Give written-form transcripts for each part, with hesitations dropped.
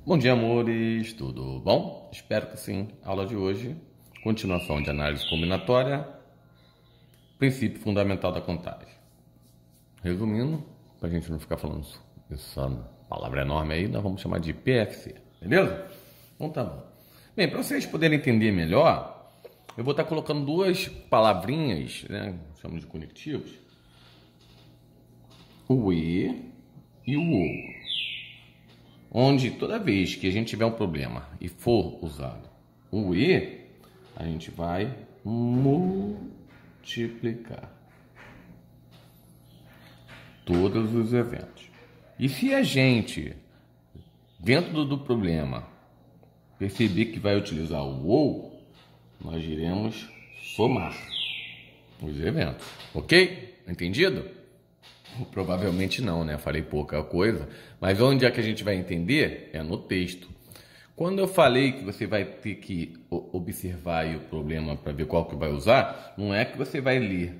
Bom dia, amores, tudo bom? Espero que sim. Aula de hoje, continuação de análise combinatória, princípio fundamental da contagem. Resumindo, para a gente não ficar falando essa palavra enorme aí, nós vamos chamar de PFC, beleza? Então tá bom. Bem, para vocês poderem entender melhor, eu vou estar colocando duas palavrinhas, né? Chamamos de conectivos, o E e o O. Onde toda vez que a gente tiver um problema e for usado o E, a gente vai multiplicar todos os eventos. E se a gente, dentro do problema, perceber que vai utilizar o OU, nós iremos somar os eventos. Ok? Entendido? Provavelmente não, né? Falei pouca coisa. Mas onde é que a gente vai entender? É no texto. Quando eu falei que você vai ter que observar aí o problema para ver qual que vai usar, não é que você vai ler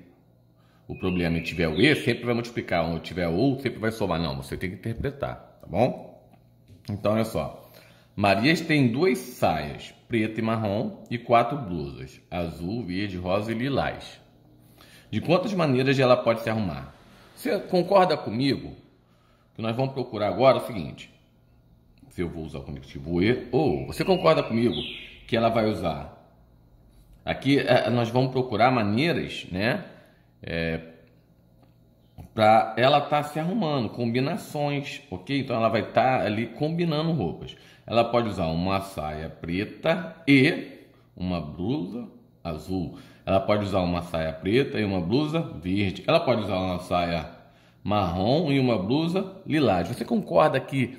o problema e tiver o E, sempre vai multiplicar. Onde tiver o OU, sempre vai somar. Não, você tem que interpretar, tá bom? Então, olha só. Marias tem 2 saias, preta e marrom, e 4 blusas, azul, verde, rosa e lilás. De quantas maneiras ela pode se arrumar? Você concorda comigo que nós vamos procurar agora o seguinte? Se eu vou usar o conectivo E ou você concorda comigo que ela vai usar? Aqui nós vamos procurar maneiras, né? Para ela estar se arrumando, combinações, ok? Então ela vai estar ali combinando roupas. Ela pode usar uma saia preta e uma blusa azul. Ela pode usar uma saia preta e uma blusa verde. Ela pode usar uma saia marrom e uma blusa lilás. Você concorda que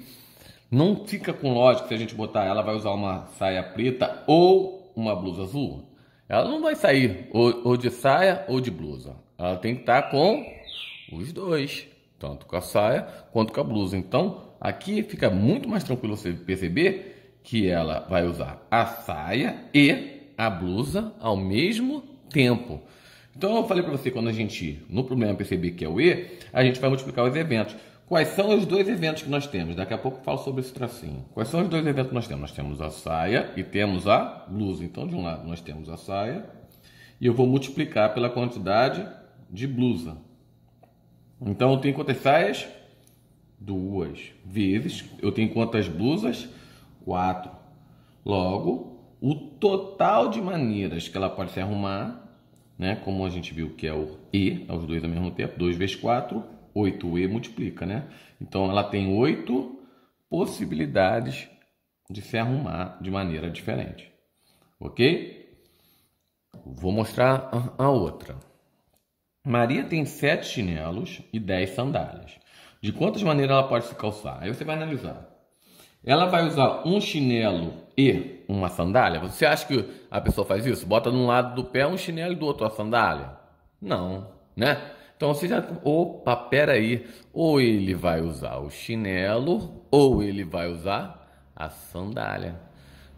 não fica com lógica se a gente botar ela vai usar uma saia preta ou uma blusa azul? Ela não vai sair ou de saia ou de blusa. Ela tem que estar com os dois, tanto com a saia quanto com a blusa. Então, aqui fica muito mais tranquilo você perceber que ela vai usar a saia e a blusa ao mesmo tempo. Então eu falei para você, quando a gente no problema perceber que é o E, a gente vai multiplicar os eventos. Quais são os dois eventos que nós temos? Daqui a pouco eu falo sobre esse tracinho. Quais são os dois eventos que nós temos? Nós temos a saia e temos a blusa. Então de um lado nós temos a saia e eu vou multiplicar pela quantidade de blusa. Então eu tenho quantas saias? 2 vezes. Eu tenho quantas blusas? 4. Logo, o total de maneiras que ela pode se arrumar, né? Como a gente viu que é o E, é os dois ao mesmo tempo, 2 vezes 4, 8. O E multiplica, né? Então ela tem 8 possibilidades de se arrumar de maneira diferente. Ok? Vou mostrar a outra. Maria tem 7 chinelos e 10 sandálias. De quantas maneiras ela pode se calçar? Aí você vai analisar. Ela vai usar um chinelo e uma sandália? Você acha que a pessoa faz isso? Bota de um lado do pé um chinelo e do outro a sandália? Não, né? Então você já... Opa, peraí. Ou ele vai usar o chinelo ou ele vai usar a sandália.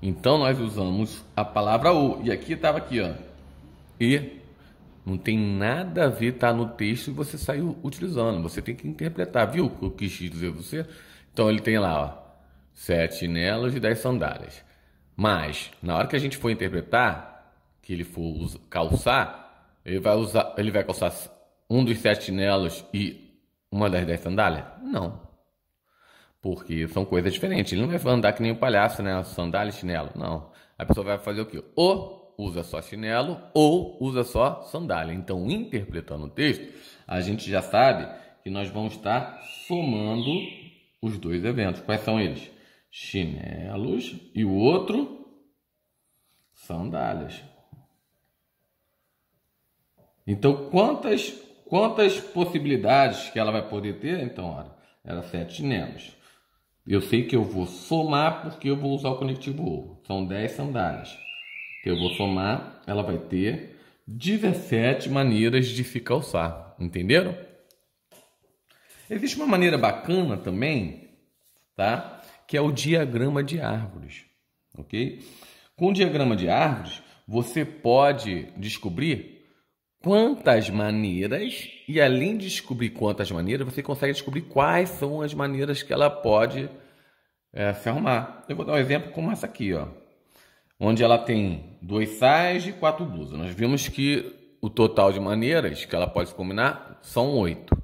Então nós usamos a palavra ou. E aqui estava aqui, ó. E... não tem nada a ver, tá no texto e você saiu utilizando. Você tem que interpretar, viu o que eu quis dizer a você? Então ele tem lá, ó, 7 chinelos e 10 sandálias. Mas, na hora que a gente for interpretar, que ele for calçar, ele vai calçar um dos 7 chinelos e uma das 10 sandálias? Não. Porque são coisas diferentes. Ele não vai andar que nem um palhaço, né? Sandália e chinelo. Não. A pessoa vai fazer o quê? Ou usa só chinelo ou usa só sandália. Então, interpretando o texto, a gente já sabe que nós vamos estar somando os dois eventos. Quais são eles? Chinelos e o outro, sandálias. Então, quantas possibilidades que ela vai poder ter? Então, olha, era 7 chinelos. Eu sei que eu vou somar porque eu vou usar o conectivo OU. São 10 sandálias. Que eu vou somar, ela vai ter 17 maneiras de se calçar. Entenderam? Existe uma maneira bacana também, tá? Que é o diagrama de árvores, ok? Com o diagrama de árvores, você pode descobrir quantas maneiras, e além de descobrir quantas maneiras, você consegue descobrir quais são as maneiras que ela pode se arrumar. Eu vou dar um exemplo como essa aqui, ó, onde ela tem 2 saias e 4 blusas. Nós vimos que o total de maneiras que ela pode se combinar são 8.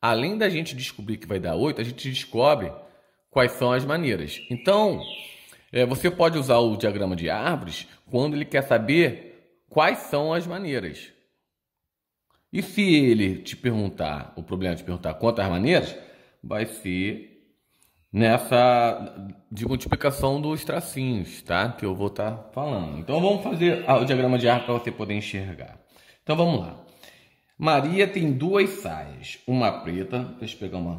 Além da gente descobrir que vai dar 8, a gente descobre quais são as maneiras. Então, você pode usar o diagrama de árvores quando ele quer saber quais são as maneiras. E se ele te perguntar, o problema é te perguntar quantas maneiras, vai ser nessa de multiplicação dos tracinhos, tá? Que eu vou estar falando. Então vamos fazer o diagrama de árvore para você poder enxergar. Então vamos lá. Maria tem 2 saias, uma preta, deixa eu pegar uma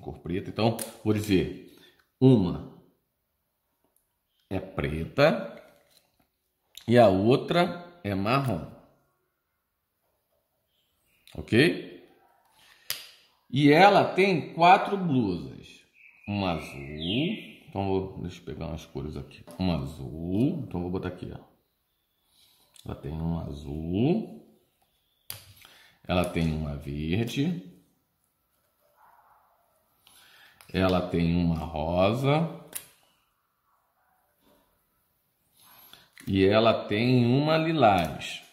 cor preta, então vou dizer, uma é preta e a outra é marrom. Ok? E ela tem 4 blusas. Uma azul. Então, deixa eu pegar umas cores aqui. Uma azul. Então, vou botar aqui, ó. Ela tem uma azul. Ela tem uma verde. Ela tem uma rosa. E ela tem uma lilás.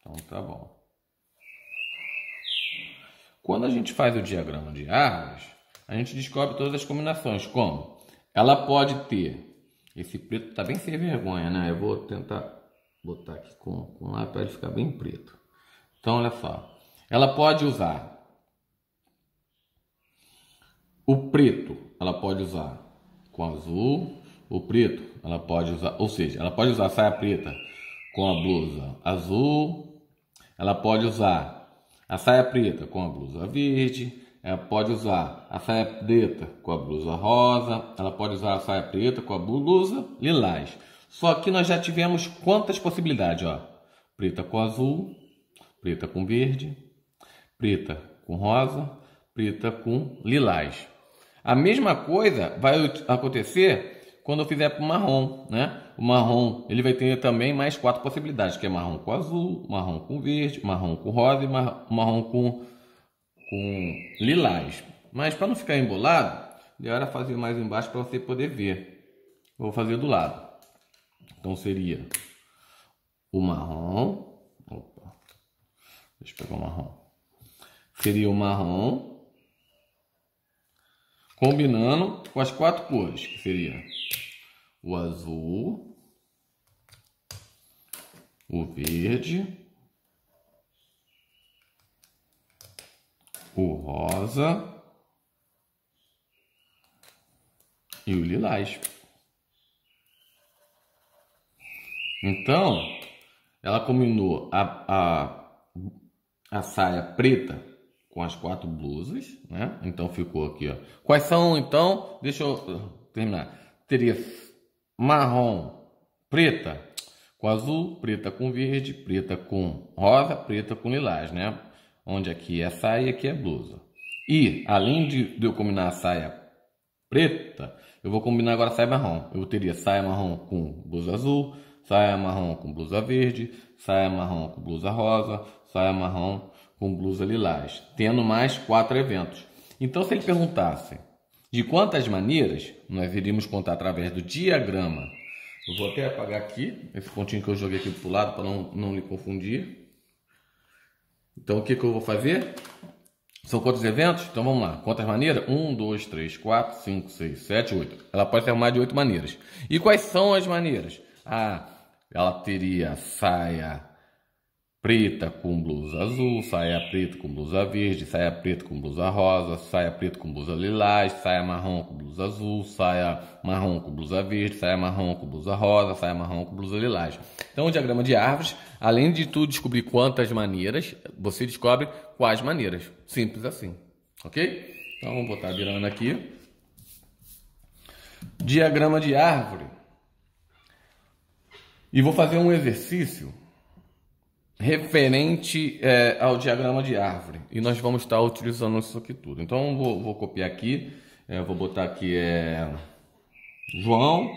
Então, tá bom. Quando a gente faz o diagrama de árvores, a gente descobre todas as combinações. Como? Ela pode ter... Esse preto está bem sem vergonha, né? Eu vou tentar botar aqui com lá para ele ficar bem preto. Então, olha só. Ela pode usar o preto, ela pode usar com azul. O preto, ela pode usar... Ou seja, ela pode usar a saia preta com a blusa azul. Ela pode usar a saia preta com a blusa verde, ela pode usar a saia preta com a blusa rosa, ela pode usar a saia preta com a blusa lilás. Só que nós já tivemos quantas possibilidades, ó? Preta com azul, preta com verde, preta com rosa, preta com lilás. A mesma coisa vai acontecer quando eu fizer para o marrom, né? O marrom, ele vai ter também mais 4 possibilidades, que é marrom com azul, marrom com verde, marrom com rosa e marrom com lilás. Mas para não ficar embolado, melhor fazer mais embaixo para você poder ver. Eu vou fazer do lado. Então seria o marrom. Opa, deixa eu pegar o marrom. Seria o marrom combinando com as 4 cores, que seria o azul, o verde, o rosa e o lilás. Então, ela combinou a saia preta com as 4 blusas, né? Então ficou aqui, ó. Quais são, então? Deixa eu terminar. Teria marrom, preta com azul, preta com verde, preta com rosa, preta com lilás, né? Onde aqui é saia e aqui é blusa. E, além de eu combinar a saia preta, eu vou combinar agora a saia marrom. Eu teria saia marrom com blusa azul, saia marrom com blusa verde, saia marrom com blusa rosa, saia marrom com blusa lilás, tendo mais 4 eventos. Então, se ele perguntasse de quantas maneiras, nós iríamos contar através do diagrama. Eu vou até apagar aqui, esse pontinho que eu joguei aqui para o lado, para não lhe confundir. Então, o que eu vou fazer? São quantos eventos? Então, vamos lá. Quantas maneiras? 1, 2, 3, 4, 5, 6, 7, 8. Ela pode ser arrumada de 8 maneiras. E quais são as maneiras? Ela teria saia preta com blusa azul, saia preta com blusa verde, saia preta com blusa rosa, saia preta com blusa lilás, saia marrom com blusa azul, saia marrom com blusa verde, saia marrom com blusa rosa, saia marrom com blusa lilás. Então, o diagrama de árvores, além de tu descobrir quantas maneiras, você descobre quais maneiras. Simples assim, ok? Então, vamos botar virando aqui. Diagrama de árvore. E vou fazer um exercício referente ao diagrama de árvore. E nós vamos estar utilizando isso aqui tudo. Então, vou copiar aqui. Vou botar aqui João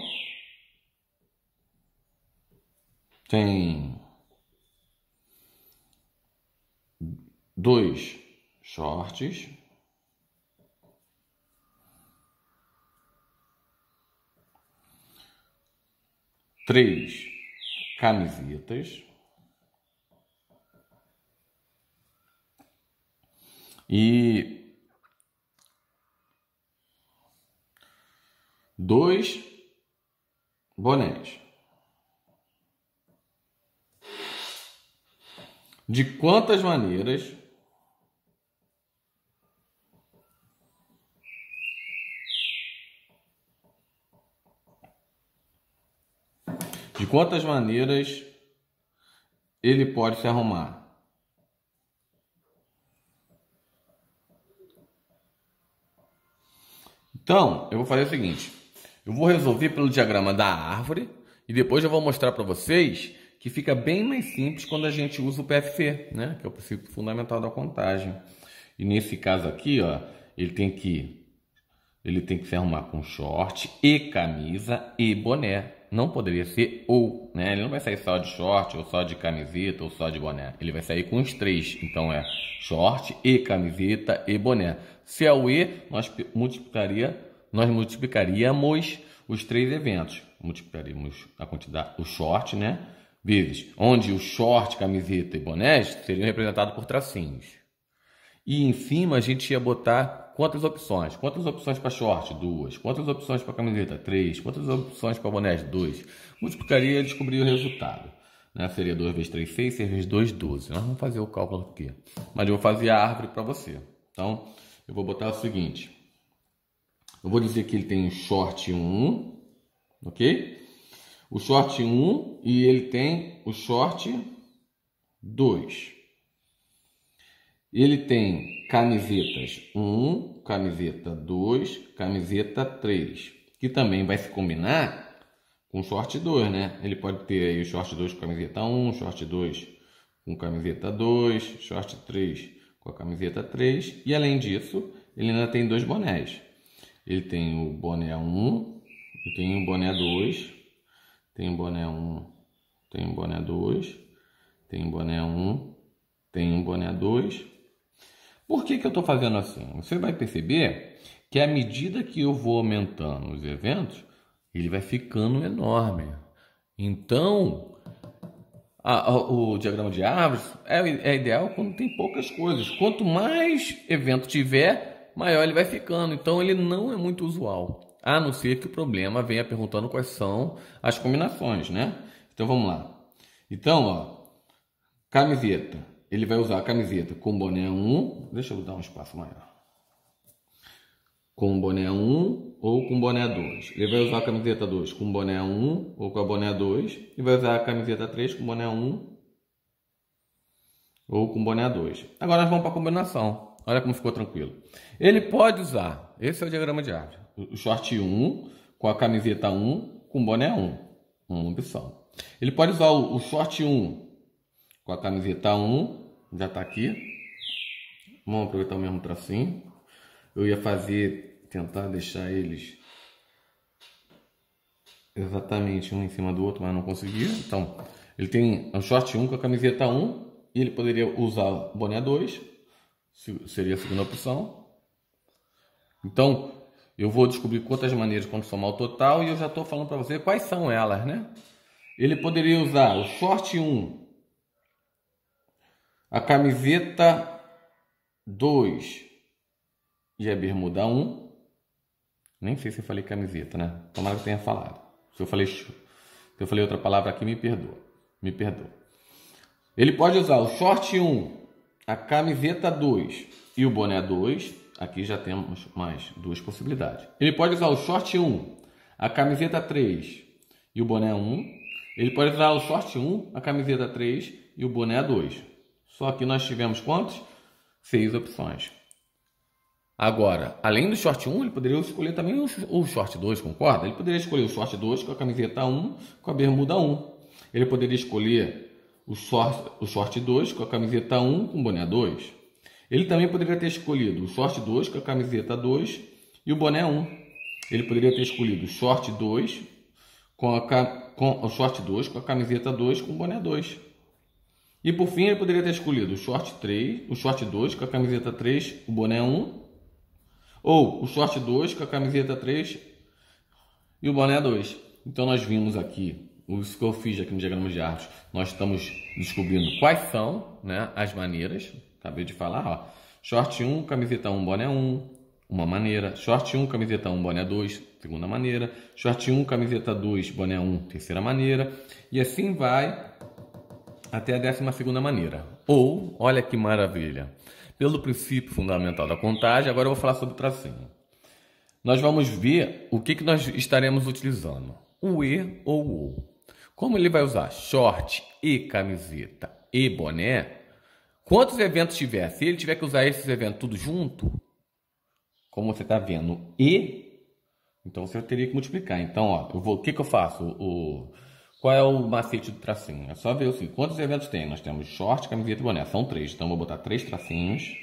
tem 2 shorts 3 camisetas e 2 bonés. De quantas maneiras ele pode se arrumar? Então, eu vou fazer o seguinte. Eu vou resolver pelo diagrama da árvore e depois eu vou mostrar para vocês que fica bem mais simples quando a gente usa o PFC, né? Que é o princípio fundamental da contagem. E nesse caso aqui, ó, ele tem que se arrumar com short e camisa e boné. Não poderia ser ou, né? Ele não vai sair só de short, ou só de camiseta, ou só de boné. Ele vai sair com os três. Então é short e camiseta e boné. Se é o E, nós multiplicaríamos os três eventos. Multiplicaríamos a quantidade, o short, né? Vezes, onde o short, camiseta e bonés seriam representados por tracinhos. E em cima a gente ia botar quantas opções? Quantas opções para short? 2. Quantas opções para camiseta? 3. Quantas opções para bonés? 2. Multiplicaria e descobriria o resultado. Né? Seria 2 vezes 3, 6, 6 vezes 2, 12. Nós vamos fazer o cálculo aqui. Mas eu vou fazer a árvore para você. Então, eu vou botar o seguinte. Eu vou dizer que ele tem o short 1, ok? O short 1 e ele tem o short 2. Ele tem camisetas 1, camiseta 2, camiseta 3, que também vai se combinar com o short 2, né? Ele pode ter aí o short 2 com camiseta 1, short 2 com camiseta 2, short 3 com a camiseta 3, e além disso, ele ainda tem dois bonés. Ele tem o boné 1 e tem o boné 2, tem o boné 1, tem o boné 2, tem o boné 1, tem um boné 2. Por que eu estou fazendo assim? Você vai perceber que à medida que eu vou aumentando os eventos, ele vai ficando enorme. Então, o diagrama de árvores é ideal quando tem poucas coisas. Quanto mais evento tiver, maior ele vai ficando. Então, ele não é muito usual. A não ser que o problema venha perguntando quais são as combinações, né? Então, vamos lá. Então, ó, camiseta. Ele vai usar a camiseta com boné 1. Deixa eu dar um espaço maior. Com boné 1 ou com boné 2. Ele vai usar a camiseta 2 com boné 1 ou com a boné 2. E vai usar a camiseta 3 com boné 1 ou com boné 2. Agora nós vamos para a combinação. Olha como ficou tranquilo. Ele pode usar, esse é o diagrama de árvore, o short 1 com a camiseta 1 com boné 1. Uma opção. Ele pode usar o short 1 com a camiseta 1, já está aqui. Vamos aproveitar o mesmo tracinho. Eu ia tentar deixar eles exatamente um em cima do outro, mas não consegui. Então, ele tem o short 1 com a camiseta 1 e ele poderia usar o boné 2, seria a segunda opção. Então, eu vou descobrir quantas maneiras quando somar o total e eu já estou falando para você quais são elas, né? Ele poderia usar o short 1, a camiseta 2 e a bermuda 1. Nem sei se eu falei camiseta, né? Tomara que eu tenha falado. Se eu falei outra palavra aqui, me perdoa. Me perdoa. Ele pode usar o short 1, a camiseta 2 e o boné 2. Aqui já temos mais duas possibilidades. Ele pode usar o short 1, a camiseta 3 e o boné 1. Ele pode usar o short 1, a camiseta 3 e o boné 2. Só que nós tivemos quantos? 6 opções. Agora, além do short 1, ele poderia escolher também o short 2, concorda? Ele poderia escolher o short 2 com a camiseta 1, com a bermuda 1. Ele poderia escolher o short 2 com a camiseta 1, com o boné 2. Ele também poderia ter escolhido o short 2 com a camiseta 2 e o boné 1. Ele poderia ter escolhido o short 2 com o short 2 com a camiseta 2 com o boné 2. E por fim, ele poderia ter escolhido o short 2 com a camiseta 3, o boné 1, ou o short 2 com a camiseta 3 e o boné 2. Então nós vimos aqui Os que eu fiz aqui no diagrama de árvores, nós estamos descobrindo quais são, né, as maneiras. Acabei de falar, ó. Short 1, camiseta 1, boné 1, uma maneira. Short 1, camiseta 1, boné 2, segunda maneira. Short 1, camiseta 2, boné 1, terceira maneira. E assim vai até a 12ª maneira. Ou, olha que maravilha, pelo princípio fundamental da contagem, agora eu vou falar sobre o tracinho. Nós vamos ver o que nós estaremos utilizando, o E ou o OU. Como ele vai usar short e camiseta e boné, quantos eventos tiver, se ele tiver que usar esses eventos tudo junto, como você está vendo, E, então você teria que multiplicar. Então, ó, o que eu faço? Qual é o macete do tracinho? É só ver assim, quantos eventos tem? Nós temos short, camiseta e boné. São 3. Então, eu vou botar 3 tracinhos.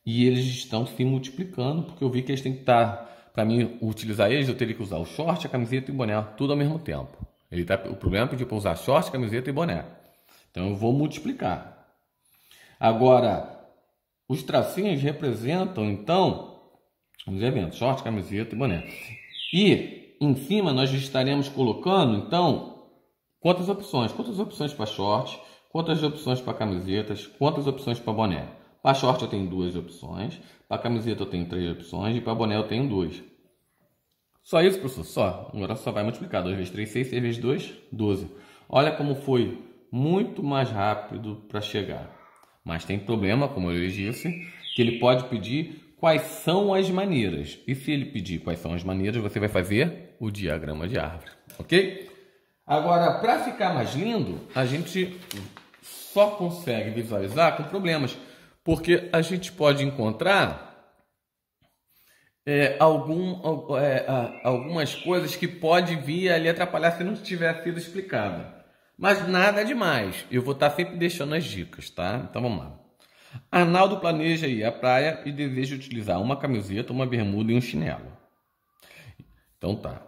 E eles estão se multiplicando, porque eu vi que eles têm que estar... Para mim, utilizar eles, eu teria que usar o short, a camiseta e o boné, tudo ao mesmo tempo. O problema é pedir para usar short, camiseta e boné. Então, eu vou multiplicar. Agora, os tracinhos representam, então, os eventos. Short, camiseta e boné. E... em cima nós estaremos colocando, então, quantas opções? Quantas opções para short, quantas opções para camisetas, quantas opções para boné? Para short eu tenho 2 opções, para camiseta eu tenho 3 opções e para boné eu tenho 2. Só isso, professor? Só. Agora só vai multiplicar. 2 vezes 3, 6, 6 vezes 2, 12. Olha como foi muito mais rápido para chegar. Mas tem problema, como eu disse, que ele pode pedir quais são as maneiras. E se ele pedir quais são as maneiras, você vai fazer o diagrama de árvore, ok? Agora, para ficar mais lindo, a gente só consegue visualizar com problemas, porque a gente pode encontrar algumas coisas que pode vir ali atrapalhar se não tiver sido explicada. Mas nada demais. Eu vou estar sempre deixando as dicas, tá? Então vamos lá. Arnaldo planeja ir à praia e deseja utilizar uma camiseta, uma bermuda e um chinelo. Então tá.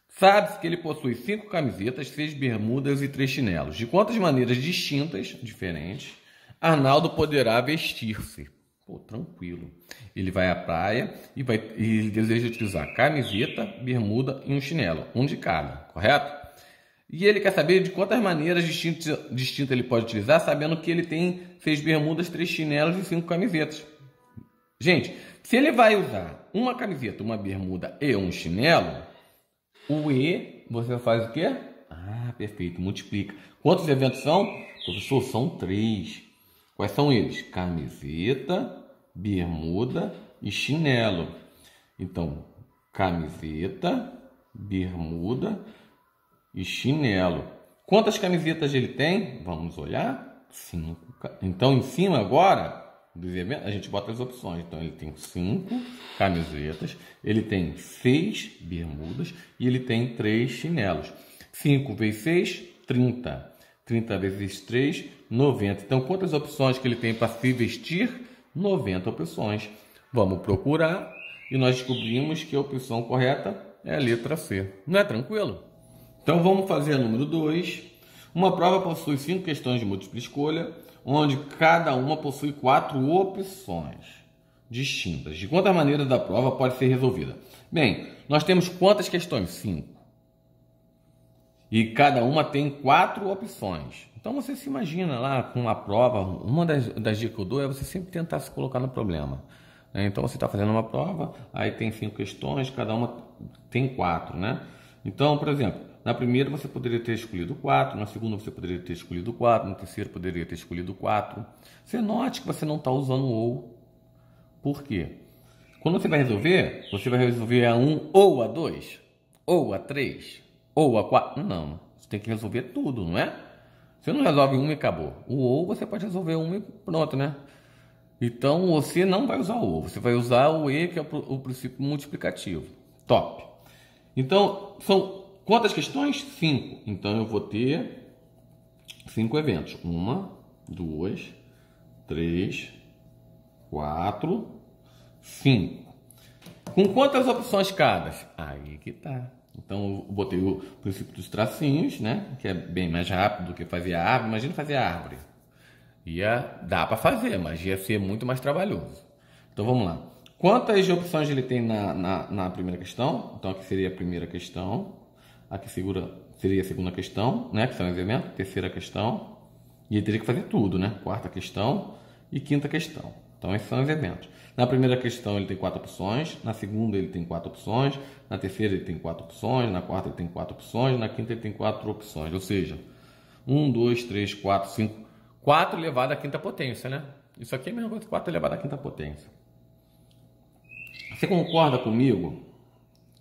Sabe-se que ele possui 5 camisetas, 6 bermudas e 3 chinelos. De quantas maneiras distintas, diferentes, Arnaldo poderá vestir-se? Pô, tranquilo. Ele vai à praia e ele deseja utilizar camiseta, bermuda e um chinelo. Um de cada, correto? E ele quer saber de quantas maneiras distintas ele pode utilizar, sabendo que ele tem 6 bermudas, 3 chinelos e 5 camisetas. Gente, se ele vai usar uma camiseta, uma bermuda e um chinelo, o E, você faz o quê? Ah, perfeito, multiplica. Quantos eventos são? Professor, são 3. Quais são eles? Camiseta, bermuda e chinelo. Então, camiseta, bermuda e chinelo. Quantas camisetas ele tem? Vamos olhar. 5. Então, em cima agora dos eventos, a gente bota as opções. Então, ele tem 5 camisetas, ele tem 6 bermudas e ele tem 3 chinelos. 5 vezes 6, 30. 30 vezes 3, 90. Então, quantas opções que ele tem para se vestir? 90 opções. Vamos procurar e nós descobrimos que a opção correta é a letra C. Não é tranquilo? Então, vamos fazer a número 2. Uma prova possui 5 questões de múltipla escolha, onde cada uma possui 4 opções distintas. De quantas maneiras a prova pode ser resolvida? Bem, nós temos quantas questões? 5. E cada uma tem 4 opções. Então você se imagina lá com uma prova, uma das dicas que eu dou é você sempre tentar se colocar no problema. Então você está fazendo uma prova, aí tem 5 questões, cada uma tem 4, né? Então, por exemplo, na primeira você poderia ter escolhido 4, na segunda você poderia ter escolhido 4, na terceira poderia ter escolhido 4. Você note que você não está usando o ou. Por quê? Quando você vai resolver a 1 ou a 2, ou a 3, ou a 4. Não, você tem que resolver tudo, não é? Você não resolve uma e acabou. O ou você pode resolver uma e pronto, né? Então você não vai usar o ou, você vai usar o e, que é o princípio multiplicativo. Top! Então, são quantas questões? 5. Então eu vou ter 5 eventos. 1, 2, 3, 4, 5. Com quantas opções cada? Aí que tá. Então eu botei o princípio dos tracinhos, né? Que é bem mais rápido do que fazer a árvore. Imagina fazer a árvore. Dá para fazer, mas ia ser muito mais trabalhoso. Então vamos lá. Quantas opções ele tem na primeira questão? Então aqui seria a primeira questão. Aqui seria a segunda questão, né? Que são os elementos. Terceira questão. E ele teria que fazer tudo, né? Quarta questão e quinta questão. Então, esses são os eventos. Na primeira questão, ele tem 4 opções. Na segunda, ele tem 4 opções. Na terceira, ele tem 4 opções. Na quarta, ele tem 4 opções. Na quinta, ele tem 4 opções. Ou seja, 1, 2, 3, 4, 5. 4 elevado à quinta potência, né? Isso aqui é a mesma coisa que 4 elevado à quinta potência. Você concorda comigo?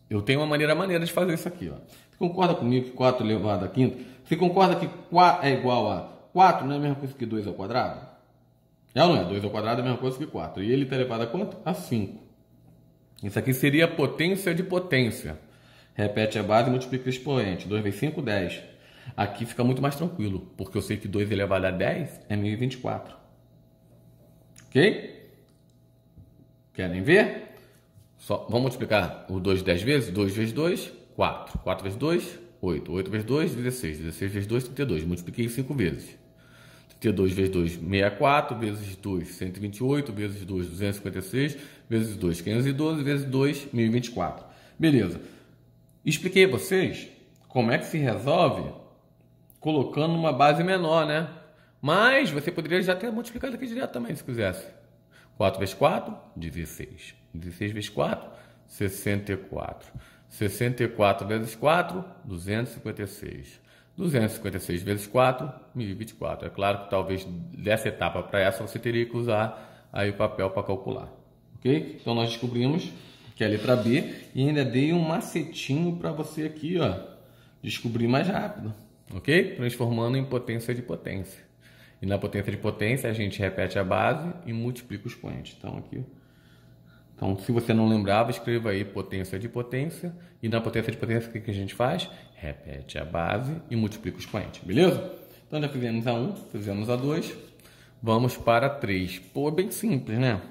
Eu tenho uma maneira de fazer isso aqui, ó. Você concorda comigo que 4 elevado à quinta? Você concorda que 4 é igual a 4 não é a mesma coisa que 2 ao quadrado? É ou não é? 2 ao quadrado é a mesma coisa que 4. E ele está elevado a quanto? A 5. Isso aqui seria a potência de potência. Repete a base e multiplica o expoente. 2 vezes 5, 10. Aqui fica muito mais tranquilo, porque eu sei que 2 elevado a 10 é 1024. Ok? Querem ver? Vamos multiplicar o 2 10 vezes? 2 vezes 2, 4. 4 vezes 2, 8. 8 vezes 2, 16. 16 vezes 2, 32. Multipliquei 5 vezes. 32 vezes 2, 64. Vezes 2, 128. Vezes 2, 256. Vezes 2, 512. Vezes 2, 1024. Beleza. Expliquei a vocês como é que se resolve colocando uma base menor, né? Mas você poderia já ter multiplicado aqui direto também, se quisesse. 4 vezes 4, 16. 16 vezes 4, 64. 64 vezes 4, 256. 256 vezes 4, 1024. É claro que talvez dessa etapa para essa você teria que usar aí o papel para calcular. Ok? Então nós descobrimos que é a letra B e ainda dei um macetinho para você aqui, ó, descobrir mais rápido. Ok? Transformando em potência de potência. E na potência de potência a gente repete a base e multiplica os expoentes. Então aqui. Então, se você não lembrava, escreva aí potência de potência. E na potência de potência, o que a gente faz? Repete a base e multiplica os expoentes. Beleza? Então, já fizemos a 1, fizemos a 2. Vamos para a 3. Pô, bem simples, né?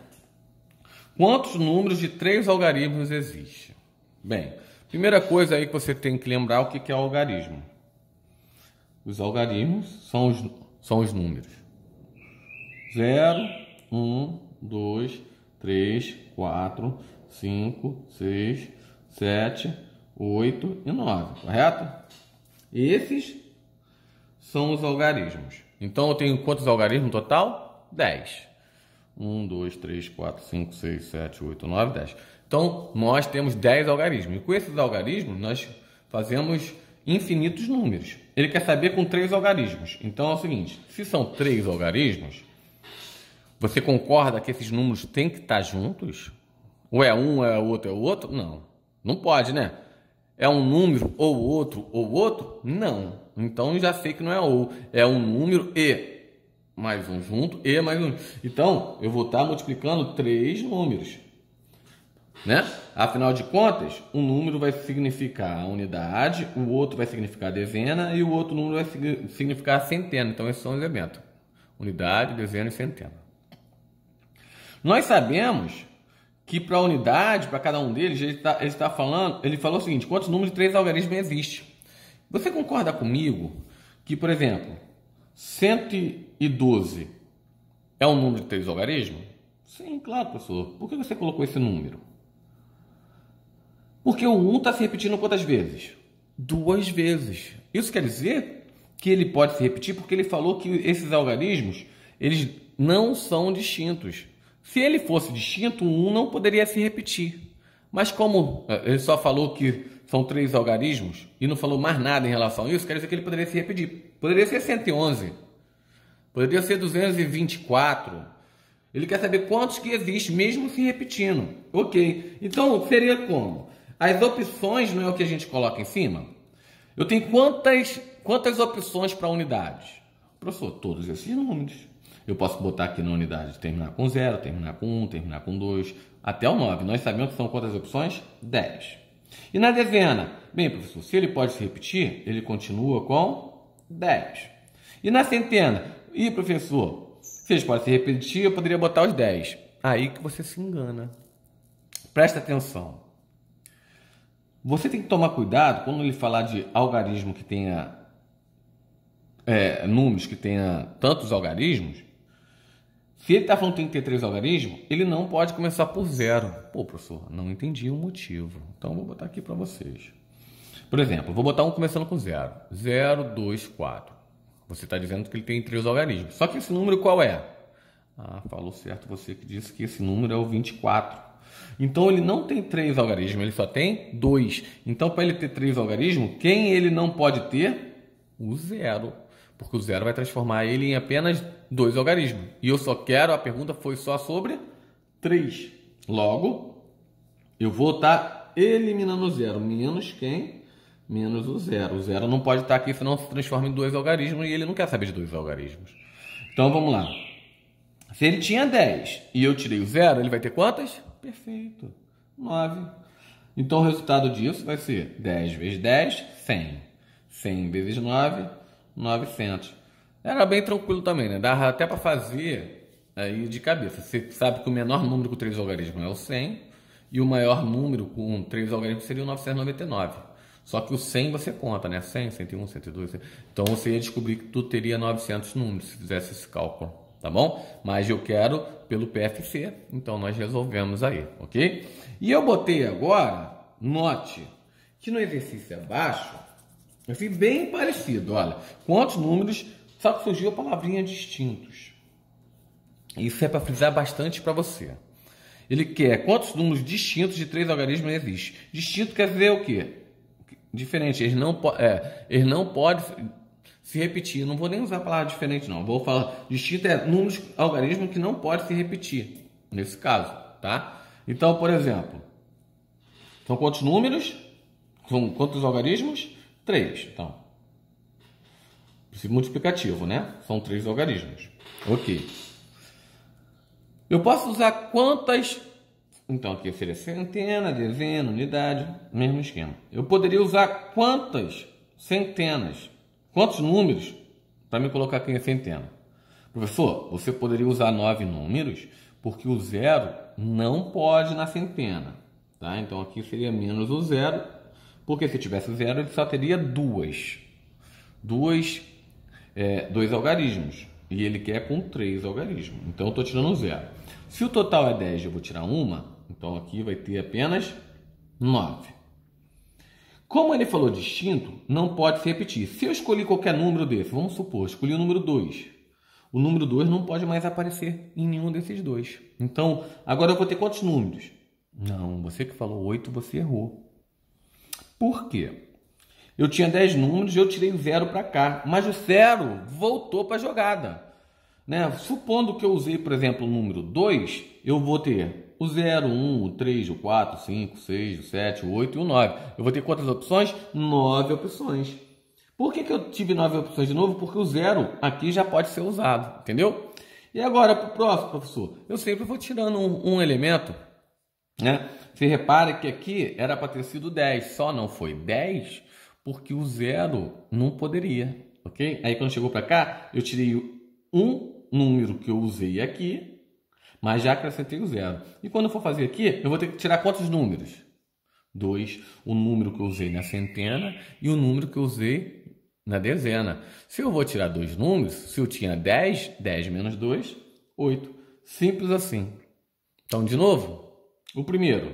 Quantos números de 3 algarismos existem? Bem, primeira coisa aí que você tem que lembrar o que é algarismo. Os algarismos são os números 0, 1, 2, 3, 4, 5, 6, 7, 8 e 9, correto? Esses são os algarismos. Então, eu tenho quantos algarismos no total? 10. 1, 2, 3, 4, 5, 6, 7, 8, 9, 10. Então, nós temos 10 algarismos. E com esses algarismos, nós fazemos infinitos números. Ele quer saber com 3 algarismos. Então, é o seguinte, se são 3 algarismos, você concorda que esses números têm que estar juntos? Ou é um, é o outro, é o outro? Não. Não pode, né? É um número ou outro ou outro? Não. Então, já sei que não é ou. É um número e mais um junto e mais um. Então, eu vou estar multiplicando 3 números. Né? Afinal de contas, um número vai significar a unidade, o outro vai significar a dezena e o outro número vai significar a centena. Então, esses são os elementos. Unidade, dezena e centena. Nós sabemos que para a unidade, para cada um deles, ele falou o seguinte, quantos números de 3 algarismos existem? Você concorda comigo que, por exemplo, 112 é um número de 3 algarismos? Sim, claro, professor. Por que você colocou esse número? Porque o 1 está se repetindo quantas vezes? 2 vezes. Isso quer dizer que ele pode se repetir porque ele falou que esses algarismos, eles não são distintos. Se ele fosse distinto, o 1 não poderia se repetir. Mas como ele só falou que são 3 algarismos e não falou mais nada em relação a isso, quer dizer que ele poderia se repetir. Poderia ser 111. Poderia ser 224. Ele quer saber quantos que existem, mesmo se repetindo. Ok. Então, seria como? As opções não é o que a gente coloca em cima? Eu tenho quantas opções para unidades? Professor, todos esses números. Eu posso botar aqui na unidade, terminar com 0, terminar com 1, terminar com 2, até o 9. Nós sabemos que são quantas opções? 10. E na dezena? Bem, professor, se ele pode se repetir, ele continua com 10. E na centena? Ih, professor, se eles podem se repetir, eu poderia botar os 10. Aí que você se engana. Presta atenção. Você tem que tomar cuidado quando ele falar de algarismo que tenha números que tenha tantos algarismos. Se ele está falando que tem que ter 3 algarismos, ele não pode começar por 0. Pô, professor, não entendi o motivo. Então, vou botar aqui para vocês. Por exemplo, vou botar um começando com 0. 0, 2, 4. Você está dizendo que ele tem 3 algarismos. Só que esse número qual é? Ah, falou certo você que disse que esse número é o 24. Então ele não tem 3 algarismos, ele só tem 2. Então para ele ter 3 algarismos, quem ele não pode ter? O 0. Porque o 0 vai transformar ele em apenas 2 algarismos. E eu só quero, a pergunta foi só sobre 3. Logo, eu vou estar eliminando o 0. Menos quem? Menos o 0. O 0 não pode estar aqui, senão se transforma em 2 algarismos e ele não quer saber de 2 algarismos. Então vamos lá. Se ele tinha 10 e eu tirei o 0, ele vai ter quantas? Perfeito. 9. Então o resultado disso vai ser 10 vezes 10, 100. 100 vezes 9, 900. Era bem tranquilo também, né? Dava até para fazer aí de cabeça. Você sabe que o menor número com 3 algarismos é o 100 e o maior número com 3 algarismos seria o 999. Só que o 100 você conta, né? 100, 101, 102. 100. Então você ia descobrir que tu teria 900 números se fizesse esse cálculo, tá bom? Mas eu quero pelo PFC, então nós resolvemos aí, ok? E eu botei agora, note, que no exercício abaixo, eu fiz bem parecido, olha. Quantos números, só que surgiu a palavrinha distintos. Isso é para frisar bastante para você. Ele quer quantos números distintos de 3 algarismos existem. Distinto quer dizer o quê? Diferente, eles não podem se repetir. Eu não vou nem usar a palavra diferente, não. Vou falar distinto é números algarismos que não podem se repetir, nesse caso, tá? Então, por exemplo, são quantos números? São quantos algarismos? 3. Então, princípio multiplicativo, né? São 3 algarismos. Ok. Eu posso usar quantas... Então, aqui seria centena, dezena, unidade, mesmo esquema. Eu poderia usar quantas centenas, quantos números para me colocar aqui em centena? Professor, você poderia usar 9 números, porque o 0 não pode na centena. Tá? Então, aqui seria menos o 0, porque se tivesse o 0, ele só teria dois algarismos. E ele quer com 3 algarismos. Então, eu estou tirando o 0. Se o total é 10, eu vou tirar uma. Então, aqui vai ter apenas 9. Como ele falou distinto, não pode se repetir. Se eu escolhi qualquer número desse, vamos supor, escolhi o número 2. O número 2 não pode mais aparecer em nenhum desses dois. Então, agora eu vou ter quantos números? Não, você que falou 8, você errou. Por quê? Eu tinha 10 números e eu tirei o 0 para cá. Mas o 0 voltou para a jogada. Né? Supondo que eu usei, por exemplo, o número 2, eu vou ter o 0, 1, o 3, o 4, o 5, o 6, o 7, o 8 e o 9. Eu vou ter quantas opções? 9 opções. Por que eu tive 9 opções de novo? Porque o 0 aqui já pode ser usado, entendeu? E agora, para o próximo, professor, eu sempre vou tirando um elemento, né? Você repara que aqui era para ter sido 10, só não foi 10 porque o 0 não poderia, ok? Aí quando chegou para cá, eu tirei um número que eu usei aqui, mas já acrescentei o 0. E quando eu for fazer aqui, eu vou ter que tirar quantos números? 2, o número que eu usei na centena e o número que eu usei na dezena. Se eu vou tirar 2 números, se eu tinha 10, 10 menos 2, 8. Simples assim. Então, de novo, o primeiro,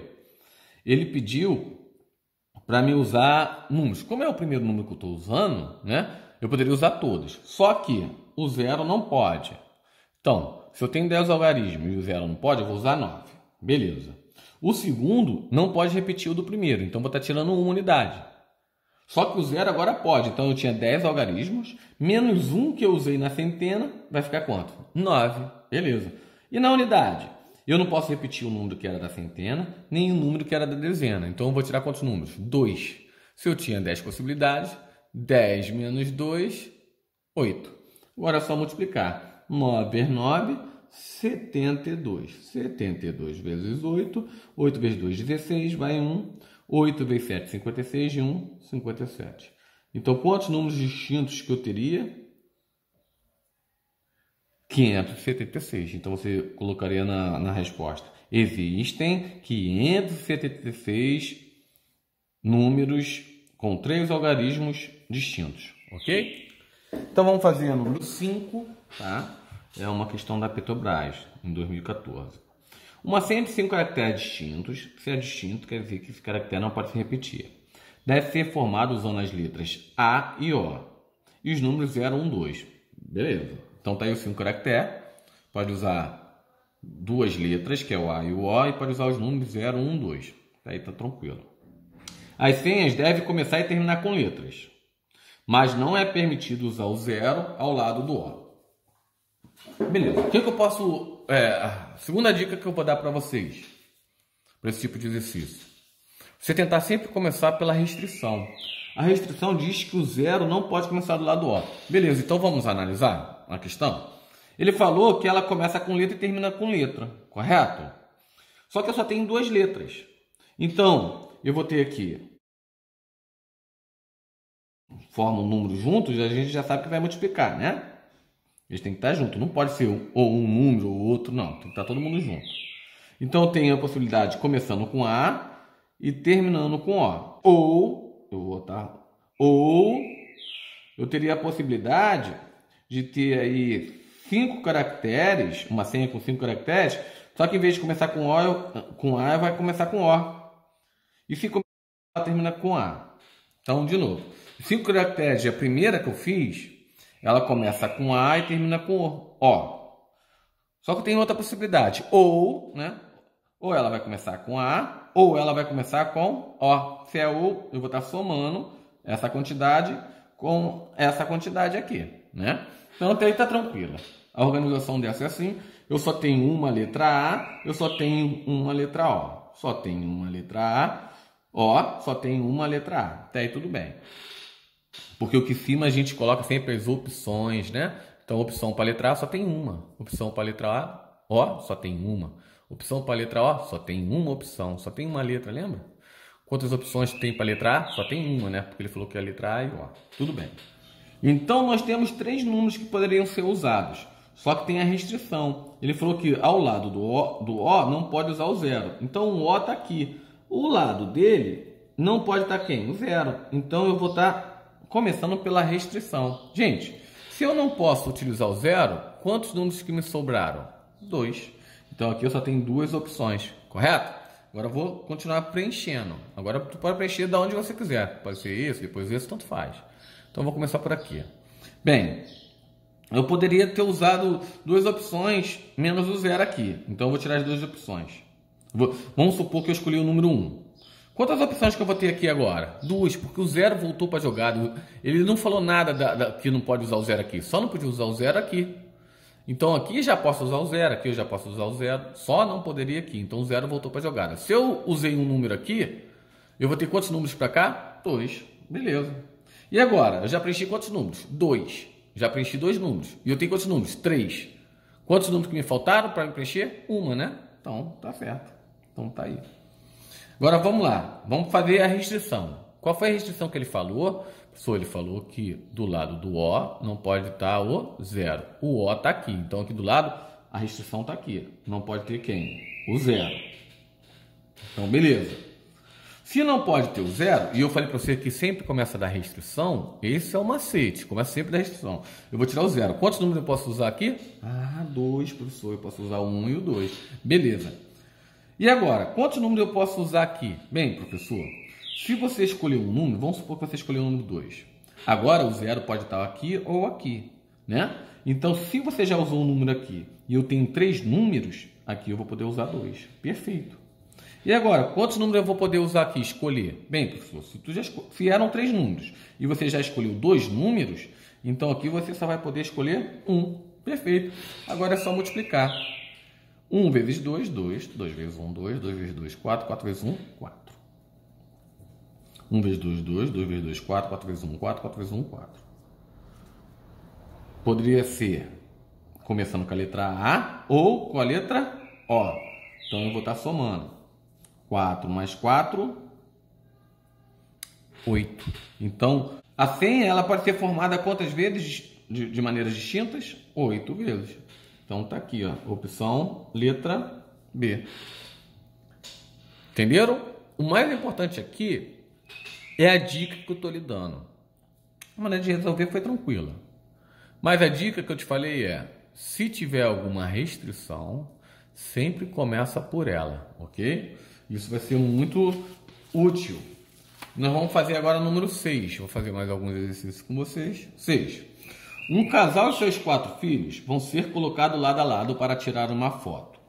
ele pediu para me usar números. Como é o primeiro número que eu estou usando, né? Eu poderia usar todos. Só que o 0 não pode. Então, se eu tenho 10 algarismos e o 0 não pode, eu vou usar 9. Beleza. O segundo não pode repetir o do primeiro. Então, vou estar tirando uma unidade. Só que o 0 agora pode. Então, eu tinha 10 algarismos, menos um que eu usei na centena, vai ficar quanto? 9. Beleza. E na unidade? Eu não posso repetir o número que era da centena, nem o número que era da dezena. Então, eu vou tirar quantos números? 2. Se eu tinha 10 possibilidades, 10 menos 2, 8. Agora é só multiplicar. 9 vezes 9, 72. 72 vezes 8. 8 vezes 2, 16. Vai 1. 8 vezes 7, 56. E 1, 57. Então, quantos números distintos que eu teria? 576. Então, você colocaria na resposta. Existem 576 números com 3 algarismos distintos. Ok? Então, vamos fazer o número 5, tá? É uma questão da Petrobras, em 2014. Uma senha de 5 caracteres distintos. Se é distinto, quer dizer que esse caractere não pode se repetir. deve ser formado usando as letras A e O. E os números 0, 1, 2. Beleza. Então tá aí os 5 caracteres. Pode usar duas letras, que é o A e o O, e pode usar os números 0, 1, 2. Aí tá tranquilo. As senhas devem começar e terminar com letras, mas não é permitido usar o 0 ao lado do O. Beleza. O que eu posso... a segunda dica que eu vou dar para vocês, para esse tipo de exercício. Você tentar sempre começar pela restrição. A restrição diz que o 0 não pode começar do lado do O. Beleza, então vamos analisar a questão? Ele falou que ela começa com letra e termina com letra, correto? Só que eu só tenho duas letras. Então, eu vou ter aqui... Forma um número juntos, a gente já sabe que vai multiplicar, né? Eles têm que estar juntos. Não pode ser ou um número ou outro, não. Tem que estar todo mundo junto. Então, eu tenho a possibilidade de começando com A e terminando com O. Ou eu teria a possibilidade de ter aí 5 caracteres, uma senha com 5 caracteres, só que em vez de começar com A, vai começar com O. E se começar, termina com A. Então, de novo. 5 caracteres, a primeira que eu fiz, ela começa com A e termina com O. Só que tem outra possibilidade. Ou, né? Ou ela vai começar com A, ou ela vai começar com O. Se é ou, eu vou estar somando essa quantidade com essa quantidade aqui, né? Então, até aí tá tranquila. A organização dessa é assim. Eu só tenho uma letra A, eu só tenho uma letra O. Só tenho uma letra A, O, só tenho uma letra A. Até aí tudo bem. Porque o que cima a gente coloca sempre as opções, né? Então, opção para a letra A só tem uma. Opção para a letra A, O, só tem uma. Opção para a letra O, só tem uma opção. Só tem uma letra, lembra? Quantas opções tem para a letra A? Só tem uma, né? Porque ele falou que é a letra A e O. Tudo bem. Então, nós temos 3 números que poderiam ser usados. Só que tem a restrição. Ele falou que ao lado do O não pode usar o 0. Então, o O está aqui. O lado dele não pode estar quem? O 0. Então, eu vou estar... começando pela restrição. Gente, se eu não posso utilizar o 0, quantos números que me sobraram? 2. Então aqui eu só tenho 2 opções, correto? Agora eu vou continuar preenchendo. Agora tu pode preencher de onde você quiser. Pode ser esse, depois esse, tanto faz. Então eu vou começar por aqui. Bem, eu poderia ter usado 2 opções menos o 0 aqui. Então eu vou tirar as 2 opções. Vamos supor que eu escolhi o número 1. Quantas opções que eu vou ter aqui agora? 2, porque o 0 voltou para a jogada. Ele não falou nada que não pode usar o 0 aqui. Só não podia usar o 0 aqui. Então aqui já posso usar o 0, aqui eu já posso usar o 0. Só não poderia aqui. Então o 0 voltou para a jogada. Se eu usei um número aqui, eu vou ter quantos números para cá? 2. Beleza. E agora? Eu já preenchi quantos números? 2. Já preenchi 2 números. E eu tenho quantos números? 3. Quantos números que me faltaram para preencher? Uma, né? Então tá certo. Então tá aí. Agora vamos lá, vamos fazer a restrição. Qual foi a restrição que ele falou? Professor, ele falou que do lado do O não pode estar o 0. O O está aqui, então aqui do lado a restrição está aqui. Não pode ter quem? O 0. Então beleza. Se não pode ter o 0, e eu falei para você que sempre começa da restrição, esse é o macete, começa sempre da restrição. Eu vou tirar o 0. Quantos números eu posso usar aqui? 2, professor, eu posso usar o 1 e o 2. Beleza. E agora, quantos números eu posso usar aqui? Bem, professor, se você escolher um número, vamos supor que você escolheu o número 2. Agora o 0 pode estar aqui ou aqui, né? Então, se você já usou um número aqui e eu tenho 3 números, aqui eu vou poder usar 2. Perfeito. E agora, quantos números eu vou poder usar aqui, escolher? Bem, professor, se eram 3 números e você já escolheu 2 números, então aqui você só vai poder escolher 1. Perfeito. Agora é só multiplicar. 1 vezes 2, 2. 2 vezes 1, 2. 2 vezes 2, 4. 4 vezes 1, 4. 1 vezes 2, 2. 2 vezes 2, 4. 4 vezes 1, 4. 4 vezes 1, 4. Poderia ser começando com a letra A ou com a letra O. Então, eu vou estar somando. 4 mais 4, 8. Então, a senha ela pode ser formada quantas vezes de maneiras distintas? 8 vezes. Então, tá aqui, ó, opção letra B. Entenderam? O mais importante aqui é a dica que eu estou lhe dando. A maneira de resolver foi tranquila. Mas a dica que eu te falei é, se tiver alguma restrição, sempre começa por ela, ok? Isso vai ser muito útil Nós vamos fazer agora o número 6. Vou fazer mais alguns exercícios com vocês. 6. Um casal e seus 4 filhos vão ser colocados lado a lado para tirar uma foto.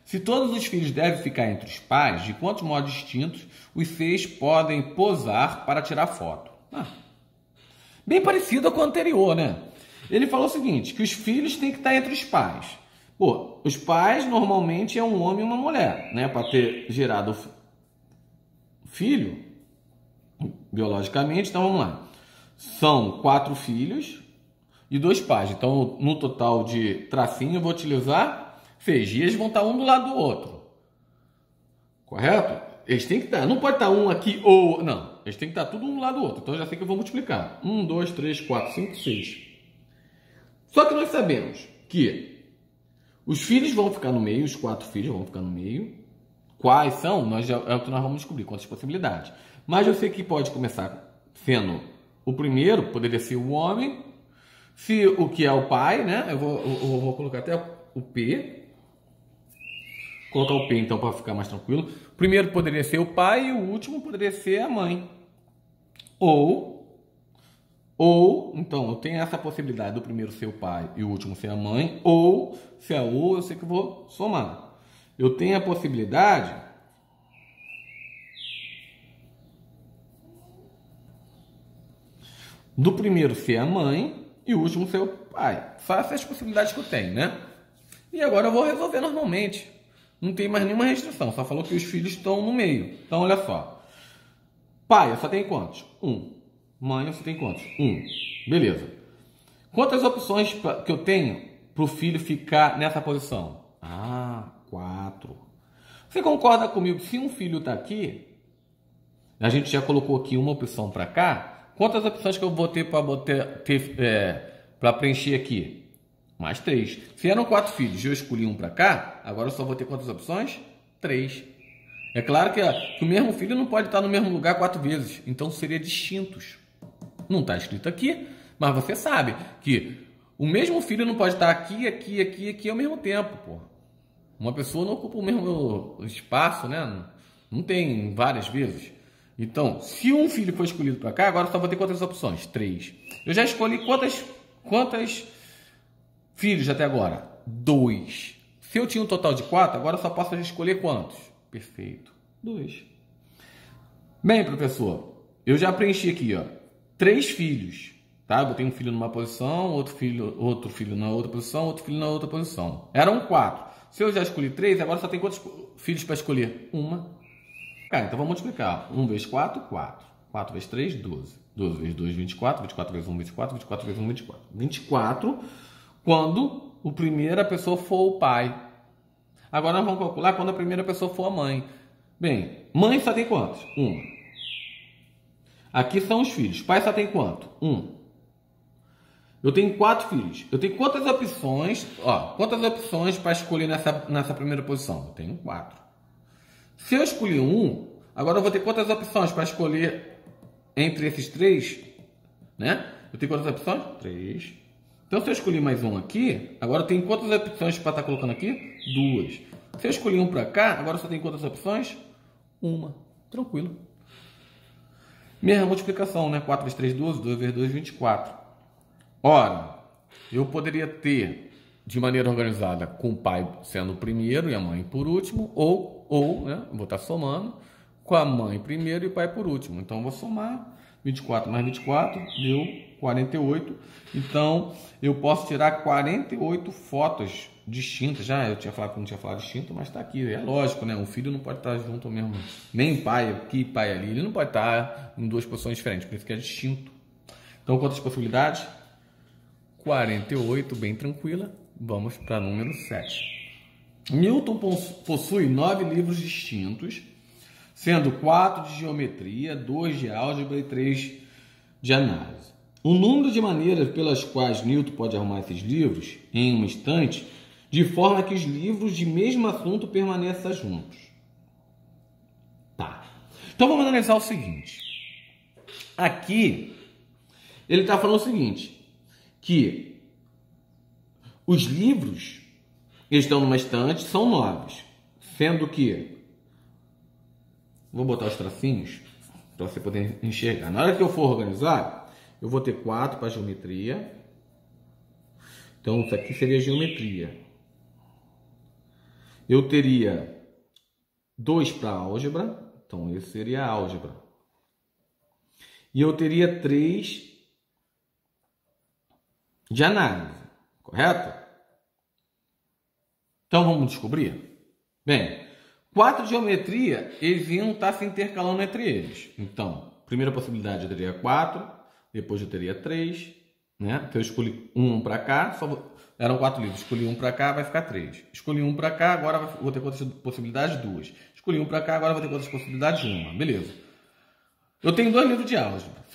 Se todos os filhos devem ficar entre os pais, de quantos modos distintos os 6 podem posar para tirar foto? Bem parecido com o anterior, né? Ele falou o seguinte, que os filhos têm que estar entre os pais. Pô, os pais normalmente é um homem e uma mulher, né? Para ter gerado filho, biologicamente, então vamos lá. São 4 filhos e 2 pais. Então, no total de tracinho, eu vou utilizar 6. E eles vão estar um do lado do outro. Correto? Eles têm que estar. Não pode estar um aqui ou... Não. Eles têm que estar tudo um do lado do outro. Então, eu já sei que eu vou multiplicar. 1, 2, 3, 4, 5, 6. Só que nós sabemos que os filhos vão ficar no meio. Os 4 filhos vão ficar no meio. Quais são? É o que nós vamos descobrir. Quantas possibilidades. Mas eu sei que pode começar sendo o primeiro. Poderia ser o homem. Se o que é o pai, né? Eu vou colocar até o P. Colocar o P então para ficar mais tranquilo. O primeiro poderia ser o pai e o último poderia ser a mãe. Ou, então eu tenho essa possibilidade do primeiro ser o pai e o último ser a mãe. Ou, se é ou, eu sei que eu vou somar. Eu tenho a possibilidade do primeiro ser a mãe e o último ser o pai. Só essas possibilidades que eu tenho, né? E agora eu vou resolver normalmente. Não tem mais nenhuma restrição. Só falou que os filhos estão no meio. Então, olha só. Pai, eu só tenho quantos? 1. Mãe, eu só tenho quantos? 1. Beleza. Quantas opções que eu tenho para o filho ficar nessa posição? 4. Você concorda comigo? Se um filho está aqui, a gente já colocou aqui uma opção para cá. Quantas opções que eu vou ter para preencher aqui? Mais 3. Se eram 4 filhos e eu escolhi um para cá, agora eu só vou ter quantas opções? 3. É claro que o mesmo filho não pode estar no mesmo lugar 4 vezes. Então, seria distintos. Não está escrito aqui, mas você sabe que o mesmo filho não pode estar aqui, aqui, aqui, aqui ao mesmo tempo. Pô. Uma pessoa não ocupa o mesmo espaço, né? Não tem várias vezes. Então, se um filho for escolhido para cá, agora eu só vou ter quantas opções? 3. Eu já escolhi quantas filhos até agora? 2. Se eu tinha um total de 4, agora eu só posso escolher quantos? Perfeito. 2. Bem, professor, eu já preenchi aqui, ó, 3 filhos. Tá? Eu tenho um filho numa posição, outro filho na outra posição, outro filho na outra posição. Eram 4. Se eu já escolhi 3, agora só tem quantos filhos para escolher? 1. Então vamos multiplicar. 1 vezes 4, 4. 4 vezes 3, 12. 12 vezes 2, 24. 24 vezes 1, 24. 24 vezes 1, 24. 24 quando a primeira pessoa for o pai. Agora nós vamos calcular quando a primeira pessoa for a mãe. Bem, mãe só tem quantos? 1. Aqui são os filhos. Pai só tem quanto? 1. Eu tenho 4 filhos. Eu tenho quantas opções? Quantas opções para escolher nessa primeira posição? Eu tenho 4. Se eu escolhi 1, agora eu vou ter quantas opções para escolher entre esses 3? Né? Eu tenho quantas opções? 3. Então, se eu escolhi mais um aqui, agora eu tenho quantas opções para estar colocando aqui? 2. Se eu escolhi um para cá, agora eu só tenho quantas opções? 1. Tranquilo. Mesma multiplicação, né? 4 vezes 3, 12. 2 vezes 2, 24. Ora, eu poderia ter de maneira organizada com o pai sendo o primeiro e a mãe por último, ou né? Vou estar somando com a mãe primeiro e o pai por último. Então, eu vou somar 24 mais 24, deu 48. Então, eu posso tirar 48 fotos distintas. Já eu tinha falado que não tinha falado distinto, mas está aqui. É lógico, né? Um filho não pode estar junto ao mesmo. Nem pai aqui, pai ali. Ele não pode estar em 2 posições diferentes, por isso que é distinto. Então, quantas possibilidades? 48, bem tranquila. Vamos para número 7. Newton possui 9 livros distintos, sendo 4 de geometria, 2 de álgebra e 3 de análise. O número de maneiras pelas quais Newton pode arrumar esses livros em um instante, de forma que os livros de mesmo assunto permaneçam juntos. Tá. Então vamos analisar o seguinte. Aqui, ele está falando o seguinte, que os livros que estão numa estante são 9, sendo que, vou botar os tracinhos, para você poder enxergar. Na hora que eu for organizar, eu vou ter 4 para geometria. Então, isso aqui seria geometria. Eu teria 2 para álgebra. Então, esse seria a álgebra. E eu teria 3 de análise. Correto? Então, vamos descobrir? Bem, 4 de geometria, eles iam estar se intercalando entre eles. Então, primeira possibilidade eu teria 4, depois eu teria 3, né? Então eu escolhi um para cá, eram 4 livros, escolhi um para cá, vai ficar 3. Escolhi um para cá, agora vou ter quantas possibilidades? 2. Escolhi um para cá, agora vou ter quantas possibilidades? 1. Beleza. Eu tenho 2 livros de álgebra.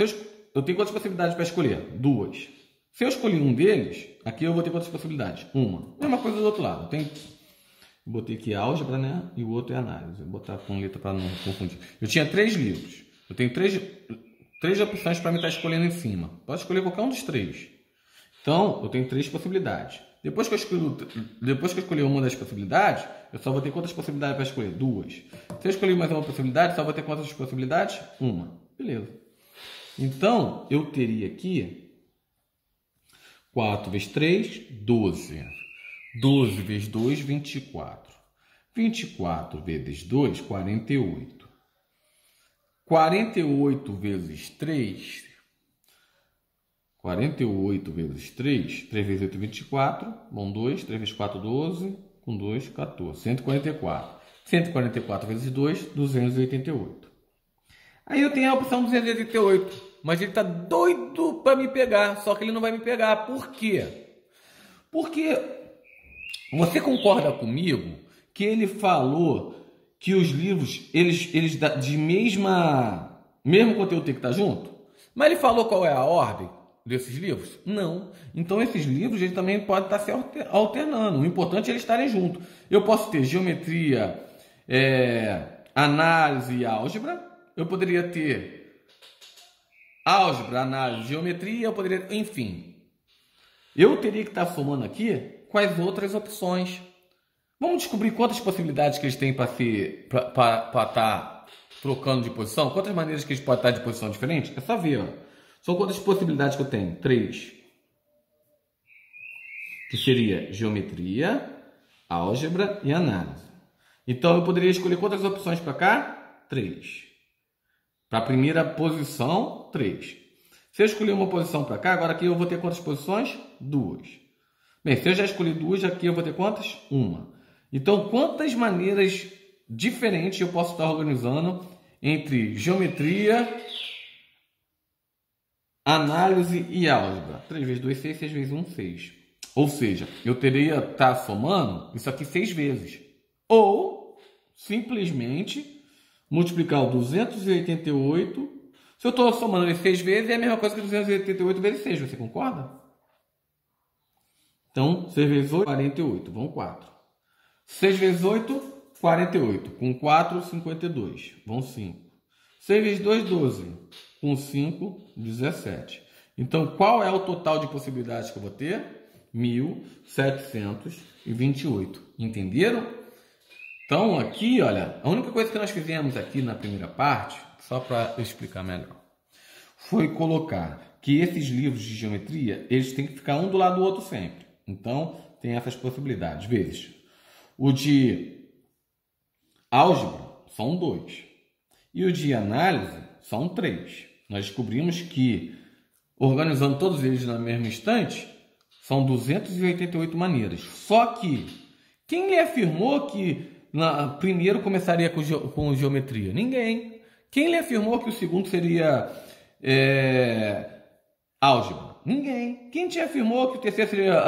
Eu tenho quantas possibilidades para escolher? 2. Se eu escolher um deles, aqui eu vou ter quantas possibilidades? 1. Mesma coisa do outro lado. Botei aqui álgebra, né? E o outro é análise. Vou botar com letra para não confundir. Eu tinha 3 livros. Eu tenho 3 opções para me estar escolhendo em cima. Posso escolher qualquer um dos 3. Então, eu tenho 3 possibilidades. Depois que eu escolher uma das possibilidades, eu só vou ter quantas possibilidades para escolher? 2. Se eu escolher mais uma possibilidade, só vou ter quantas possibilidades? 1. Beleza. Então, eu teria aqui 4 vezes 3, 12. 12 vezes 2, 24. 24 vezes 2, 48. 48 vezes 3. 48 vezes 3. 3 vezes 8, 24. Bom, 2. 3 vezes 4, 12. Com 2, 14. 144. 144 vezes 2, 288. Aí eu tenho a opção 288. Mas ele está doido para me pegar. Só que ele não vai me pegar. Por quê? Porque você concorda comigo que ele falou que os livros, eles de mesmo conteúdo tem que estar junto? Mas ele falou qual é a ordem desses livros? Não. Então esses livros eles também podem estar se alternando. O importante é eles estarem juntos. Eu posso ter geometria, análise e álgebra. Eu poderia ter álgebra, análise, geometria. Eu poderia, enfim. Eu teria que estar somando aqui com as outras opções. Vamos descobrir quantas possibilidades que eles têm para estar trocando de posição? Quantas maneiras que eles podem estar de posição diferente? É só ver. Ó. São quantas possibilidades que eu tenho? 3. Que seria geometria, álgebra e análise. Então, eu poderia escolher quantas opções para cá? 3. Para a primeira posição, 3. Se eu escolher uma posição para cá, agora aqui eu vou ter quantas posições? 2. Bem, se eu já escolhi 2, aqui eu vou ter quantas? 1. Então, quantas maneiras diferentes eu posso estar organizando entre geometria, análise e álgebra? 3 vezes 2, 6, 6 vezes 1, 6. Ou seja, eu teria que estar somando isso aqui 6 vezes. Ou, simplesmente, multiplicar o 288. Se eu estou somando ele 6 vezes, é a mesma coisa que 288 vezes 6. Você concorda? Então, 6 vezes 8, 48. Vão 4. 6 vezes 8, 48. Com 4, 52. Vão 5. 6 vezes 2, 12. Com 5, 17. Então, qual é o total de possibilidades que eu vou ter? 1.728. Entenderam? Então, aqui, olha, a única coisa que nós fizemos aqui na primeira parte, só para eu explicar melhor, foi colocar que esses livros de geometria, eles têm que ficar um do lado do outro sempre. Então, tem essas possibilidades. Vezes o de álgebra são 2. E o de análise são 3. Nós descobrimos que, organizando todos eles no mesmo instante, são 288 maneiras. Só que, quem lhe afirmou que primeiro começaria com geometria? Ninguém. Quem lhe afirmou que o segundo seria álgebra? Ninguém. Quem te afirmou que o terceiro seria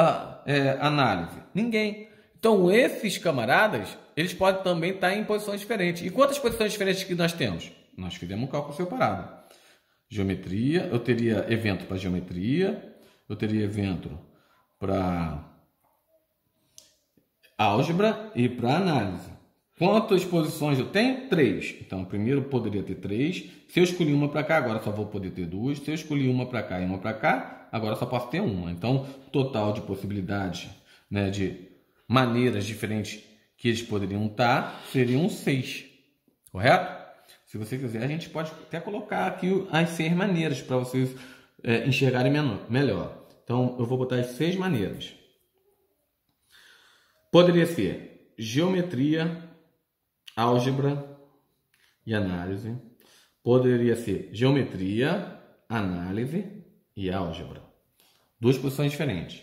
análise? Ninguém. Então, esses camaradas, eles podem também estar em posições diferentes. E quantas posições diferentes que nós temos? Nós fizemos um cálculo separado. Geometria, eu teria evento para geometria, eu teria evento para álgebra e para análise. Quantas posições eu tenho? 3. Então, primeiro poderia ter 3. Se eu escolhi uma para cá, agora só vou poder ter 2. Se eu escolhi uma para cá e uma para cá, agora só posso ter uma. Então, total de possibilidades, né, de maneiras diferentes que eles poderiam estar, seriam 6. Correto? Se você quiser, a gente pode até colocar aqui as 6 maneiras para vocês enxergarem melhor. Então, eu vou botar as 6 maneiras. Poderia ser geometria, álgebra e análise. Poderia ser geometria, análise e álgebra. 2 posições diferentes.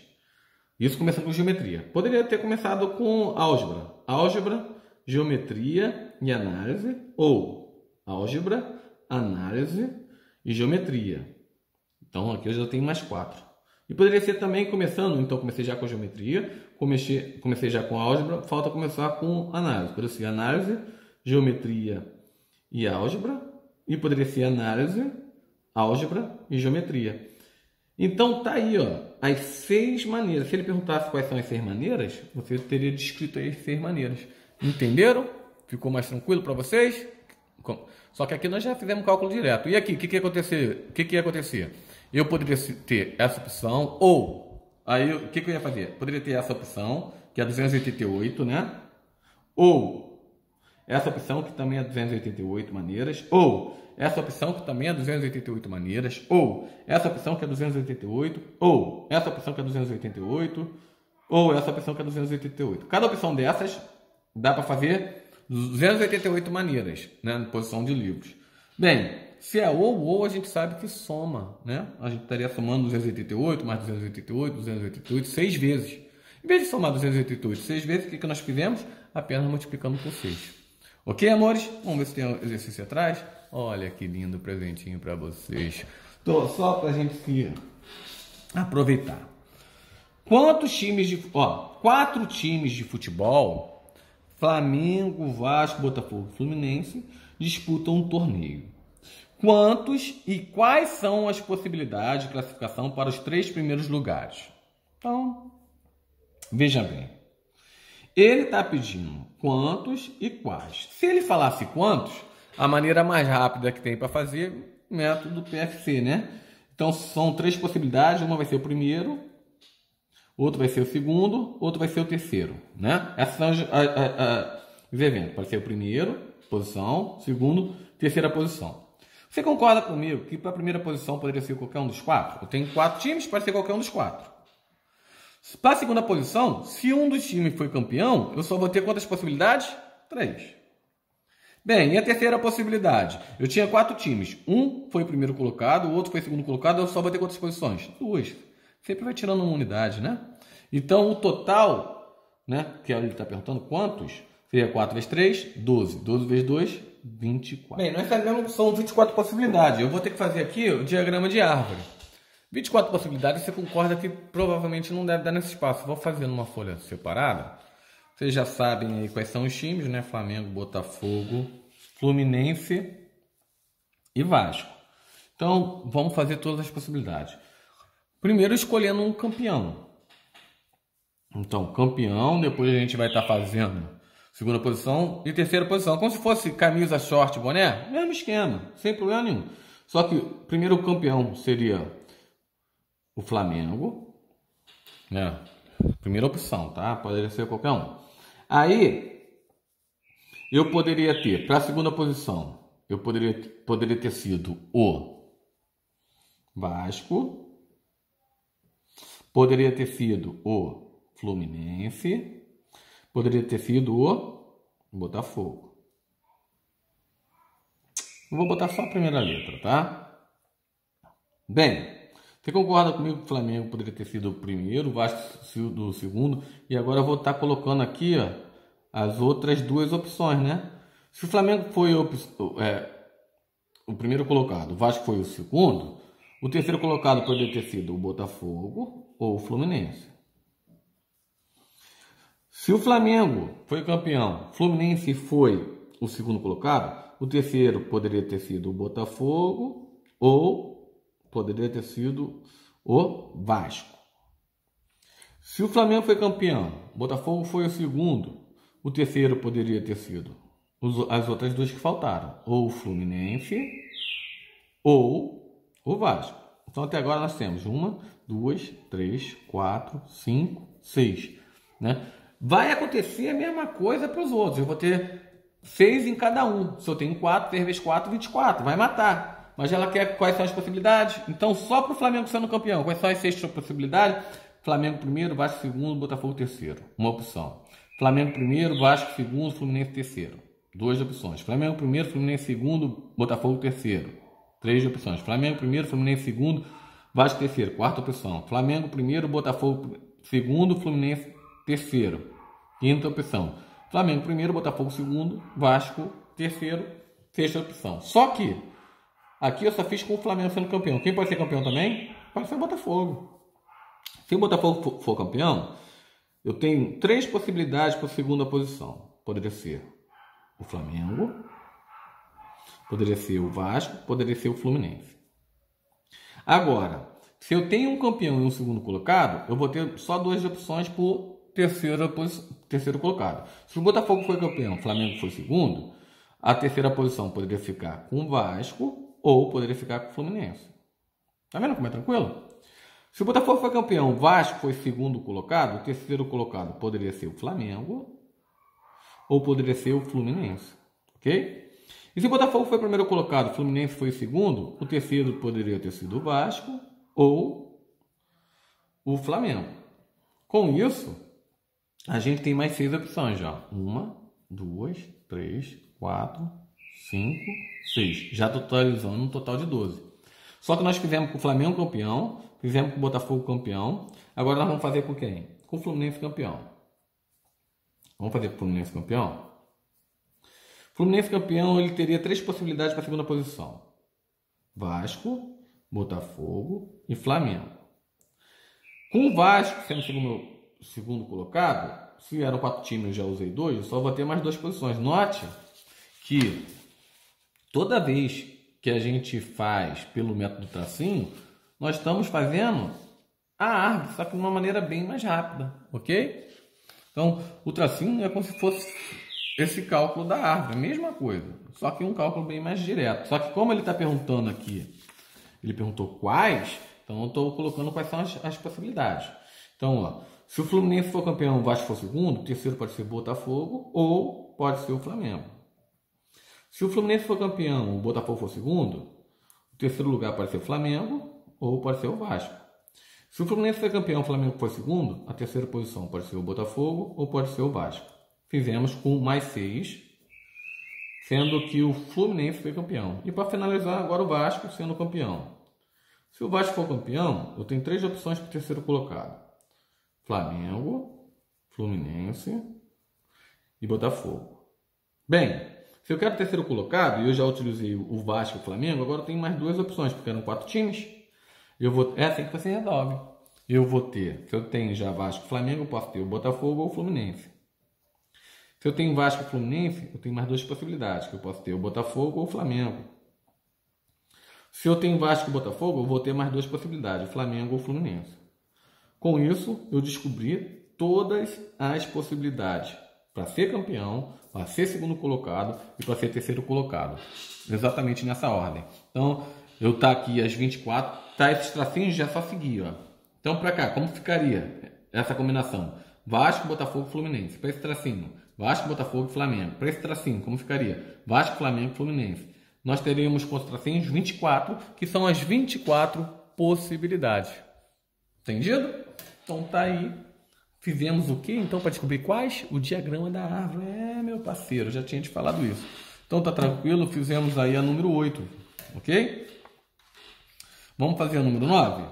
Isso começando com geometria. Poderia ter começado com álgebra. Álgebra, geometria e análise. Ou álgebra, análise e geometria. Então aqui eu já tenho mais 4. E poderia ser também começando, então comecei já com geometria, comecei já com álgebra, falta começar com análise. Poderia ser análise, geometria e álgebra. E poderia ser análise, álgebra e geometria. Então tá aí, ó, as 6 maneiras. Se ele perguntasse quais são as 6 maneiras, você teria descrito aí as 6 maneiras. Entenderam? Ficou mais tranquilo para vocês? Só que aqui nós já fizemos cálculo direto. E aqui, o que ia acontecer? Eu poderia ter essa opção, ou aí o que eu ia fazer? Poderia ter essa opção, que é 288, né? Ou essa opção que também é 288 maneiras, ou essa opção que também é 288 maneiras, ou essa opção que é 288, ou essa opção que é 288, ou essa opção que é 288. Cada opção dessas dá para fazer 288 maneiras, né, na posição de livros. Bem, se é ou, a gente sabe que soma, né? A gente estaria somando 288 mais 288, 288, 6 vezes. Em vez de somar 288 6 vezes, o que nós fizemos? Apenas multiplicando por 6. Ok, amores? Vamos ver se tem um exercício atrás. Olha que lindo presentinho para vocês. Só para a gente se aproveitar. Quantos times de... 4 times de futebol, Flamengo, Vasco, Botafogo, Fluminense, disputam um torneio. Quantos e quais são as possibilidades de classificação para os 3 primeiros lugares? Então, veja bem. Ele está pedindo quantos e quais. Se ele falasse quantos, a maneira mais rápida que tem para fazer, método PFC, né? Então, são 3 possibilidades. Uma vai ser o primeiro, outro vai ser o segundo, outro vai ser o terceiro, né? Esses são os eventos. Pode ser o primeiro, posição, segundo, terceira posição. Você concorda comigo que para a primeira posição poderia ser qualquer um dos 4? Eu tenho 4 times, pode ser qualquer um dos 4. Para a segunda posição, se um dos times foi campeão, eu só vou ter quantas possibilidades? 3. Bem, e a terceira possibilidade? Eu tinha 4 times. Um foi o primeiro colocado, o outro foi o segundo colocado, eu só vou ter quantas posições? 2. Sempre vai tirando uma unidade, né? Então, o total, né, que ele está perguntando quantos, seria 4 vezes 3, 12. 12 vezes 2, 24. Bem, nós sabemos que são 24 possibilidades. Eu vou ter que fazer aqui o diagrama de árvore. 24 possibilidades, você concorda que provavelmente não deve dar nesse espaço. Vou fazer numa folha separada. Vocês já sabem aí quais são os times, né? Flamengo, Botafogo, Fluminense e Vasco. Então, vamos fazer todas as possibilidades. Primeiro, escolhendo um campeão. Então, campeão, depois a gente vai estar fazendo segunda posição e terceira posição. Como se fosse camisa, short, boné. Mesmo esquema, sem problema nenhum. Só que primeiro o campeão seria o Flamengo, né? Primeira opção, tá? Poderia ser qualquer um. Aí, eu poderia ter, para a segunda posição, eu poderia ter sido o Vasco, poderia ter sido o Fluminense, poderia ter sido o Botafogo. Eu vou botar só a primeira letra, tá? Bem, você concorda comigo que o Flamengo poderia ter sido o primeiro, o Vasco o segundo, e agora eu vou estar colocando aqui, ó, as outras 2 opções, né? Se o Flamengo foi o primeiro colocado, o Vasco foi o segundo, o terceiro colocado poderia ter sido o Botafogo ou o Fluminense. Se o Flamengo foi campeão, o Fluminense foi o segundo colocado, o terceiro poderia ter sido o Botafogo ou poderia ter sido o Vasco. Se o Flamengo foi campeão, o Botafogo foi o segundo, o terceiro poderia ter sido as outras 2 que faltaram, ou o Fluminense ou o Vasco. Então até agora nós temos 1, 2, 3, 4, 5, 6, né? Vai acontecer a mesma coisa para os outros. Eu vou ter 6 em cada um. Se eu tenho 4, 3 vezes 4, 24. Vai matar. Mas ela quer quais são as possibilidades. Então, só para o Flamengo sendo campeão. Quais são as 6 possibilidades? Flamengo primeiro, Vasco segundo, Botafogo terceiro. Uma opção. Flamengo primeiro, Vasco segundo, Fluminense terceiro. 2 opções. Flamengo primeiro, Fluminense segundo, Botafogo terceiro. 3 opções. Flamengo primeiro, Fluminense segundo, Vasco terceiro. 4ª opção. Flamengo primeiro, Botafogo segundo, Fluminense terceiro. 5ª opção. Flamengo primeiro, Botafogo segundo, Vasco terceiro. 6ª opção. Só que aqui eu só fiz com o Flamengo sendo campeão. Quem pode ser campeão também? Pode ser o Botafogo. Se o Botafogo for campeão, eu tenho 3 possibilidades para a segunda posição. Poderia ser o Flamengo, poderia ser o Vasco, poderia ser o Fluminense. Agora, se eu tenho um campeão e um segundo colocado, eu vou ter só 2 opções por terceiro colocado. Se o Botafogo foi campeão, o Flamengo foi segundo, a terceira posição poderia ficar com o Vasco ou poderia ficar com o Fluminense. Tá vendo como é tranquilo? Se o Botafogo foi campeão, o Vasco foi segundo colocado, o terceiro colocado poderia ser o Flamengo ou poderia ser o Fluminense, ok? E se o Botafogo foi primeiro colocado, o Fluminense foi segundo, o terceiro poderia ter sido o Vasco ou o Flamengo. Com isso, a gente tem mais 6 opções já. 1, 2, 3, 4, 5, 6. Já totalizando um total de 12. Só que nós fizemos com o Flamengo campeão, fizemos com o Botafogo campeão. Agora nós vamos fazer com quem? Com o Fluminense campeão. Vamos fazer com o Fluminense campeão? Fluminense campeão, ele teria 3 possibilidades para a segunda posição. Vasco, Botafogo e Flamengo. Com o Vasco sendo segundo colocado, se eram 4 times, eu já usei 2, eu só vou ter mais 2 posições. Note que toda vez que a gente faz pelo método tracinho, nós estamos fazendo a árvore, só que de uma maneira bem mais rápida, ok? Então, o tracinho é como se fosse esse cálculo da árvore, a mesma coisa, só que um cálculo bem mais direto. Só que como ele está perguntando aqui, ele perguntou quais, então eu estou colocando quais são as possibilidades. Então, ó, se o Fluminense for campeão, o Vasco for segundo, o terceiro pode ser Botafogo ou pode ser o Flamengo. Se o Fluminense for campeão, o Botafogo for segundo, o terceiro lugar pode ser o Flamengo ou pode ser o Vasco. Se o Fluminense for campeão, o Flamengo for segundo, a terceira posição pode ser o Botafogo ou pode ser o Vasco. Fizemos com mais 6, sendo que o Fluminense foi campeão. E para finalizar, agora o Vasco sendo campeão. Se o Vasco for campeão, eu tenho 3 opções para o terceiro colocado. Flamengo, Fluminense e Botafogo. Bem, se eu quero terceiro colocado, e eu já utilizei o Vasco e o Flamengo, agora eu tenho mais 2 opções, porque eram 4 times. É assim que você resolve. Eu vou ter, se eu tenho já Vasco e Flamengo, eu posso ter o Botafogo ou o Fluminense. Se eu tenho Vasco e Fluminense, eu tenho mais 2 possibilidades, que eu posso ter o Botafogo ou o Flamengo. Se eu tenho Vasco e Botafogo, eu vou ter mais 2 possibilidades, Flamengo ou Fluminense. Com isso, eu descobri todas as possibilidades para ser campeão, para ser segundo colocado e para ser terceiro colocado. Exatamente nessa ordem. Então, eu tá aqui às 24, tá esses tracinhos, já só seguir, ó. Então, para cá, como ficaria essa combinação? Vasco, Botafogo, Fluminense. Para esse tracinho, Vasco, Botafogo e Flamengo. Para esse tracinho, como ficaria? Vasco, Flamengo e Fluminense. Nós teríamos com os tracinhos 24, que são as 24 possibilidades. Entendido? Então tá aí. Fizemos o que então para descobrir quais? O diagrama da árvore. Meu parceiro, já tinha te falado isso. Então tá tranquilo, fizemos aí a número 8, ok? Vamos fazer a número 9?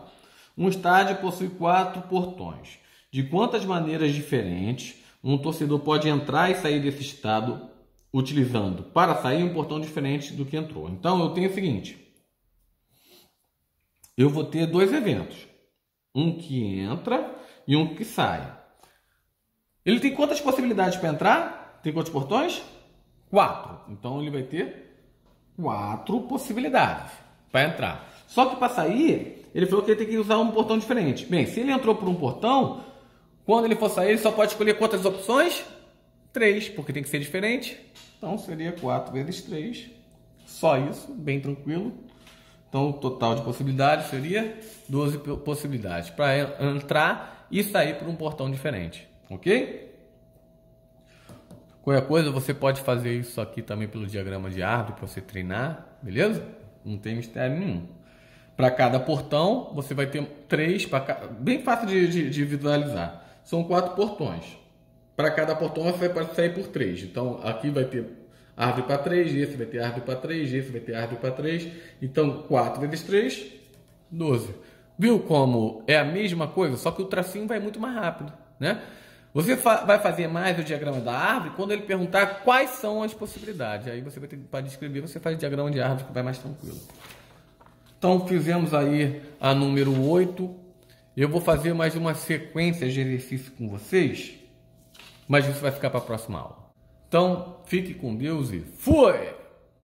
Um estádio possui 4 portões. De quantas maneiras diferentes um torcedor pode entrar e sair desse estado utilizando para sair um portão diferente do que entrou? Então eu tenho o seguinte. Eu vou ter 2 eventos. Um que entra e um que sai. Ele tem quantas possibilidades para entrar? Tem quantos portões? 4. Então ele vai ter 4 possibilidades para entrar. Só que para sair, ele falou que ele tem que usar um portão diferente. Bem, se ele entrou por um portão, quando ele for sair, ele só pode escolher quantas opções? 3, porque tem que ser diferente. Então seria 4 vezes 3. Só isso, bem tranquilo. Então o total de possibilidades seria 12 possibilidades para entrar e sair por um portão diferente. Ok? Qualquer coisa você pode fazer isso aqui também pelo diagrama de árvore para você treinar, beleza? Não tem mistério nenhum. Para cada portão você vai ter 3, bem fácil de visualizar. São 4 portões. Para cada portão você vai sair por 3. Então aqui vai ter árvore para 3, esse vai ter árvore para 3, esse vai ter árvore para 3. Então 4 vezes 3, 12. Viu como é a mesma coisa, só que o tracinho vai muito mais rápido, né? Você vai fazer mais o diagrama da árvore quando ele perguntar quais são as possibilidades. Aí você vai ter, para descrever, você faz o diagrama de árvore que vai mais tranquilo. Então fizemos aí a número 8. Eu vou fazer mais uma sequência de exercício com vocês, mas isso vai ficar para a próxima aula. Então fique com Deus e fui!